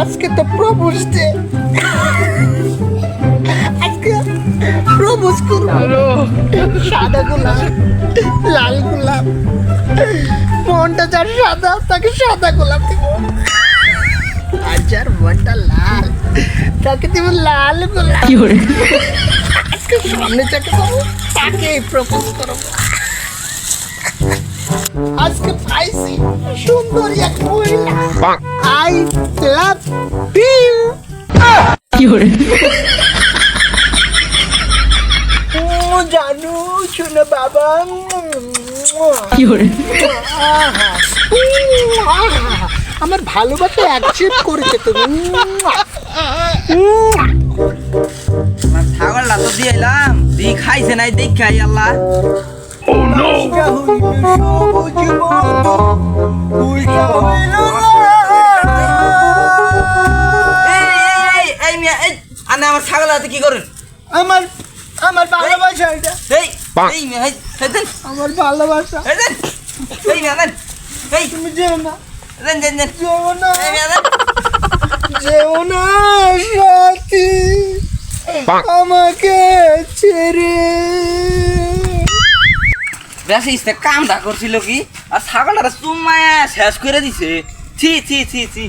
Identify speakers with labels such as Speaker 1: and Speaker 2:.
Speaker 1: আজকে তো propose day, আজকে প্রপোজ করবো। সাদা গোলাপ, লাল গোলাপ, মনটা যার সাদা তাকে সাদা গোলাপ দিব, আর যার মনটা লাল তাকে দিব লাল গোলাপ। আজকে সামনে যাকে পাবো তাকেই প্রপোজ করবো। আজকে পাইছি সুন্দরী এক মহিলা। I love you. জানু শোনো বাবা, আমার ভালোবাসা অ্যাকসেপ্ট করেছে তুমি।
Speaker 2: ছাগলটা তো দিয়ে এলাম, দিয়ে খাইছে নাই দেখাই আল্লাহ। আমার ছাগল হাতে কি করেন?
Speaker 1: আমার আমার ভালোবাসা এটা, আমার ভালোবাসা। তুমি যেও না, যেও না, যেও না সাথী আমাকে ছেড়ে।
Speaker 2: বেশি কামটা করছিল কি, আর ছাগলটা চুমায়া শেষ করে দিছে। ছি ছি ছি ছি।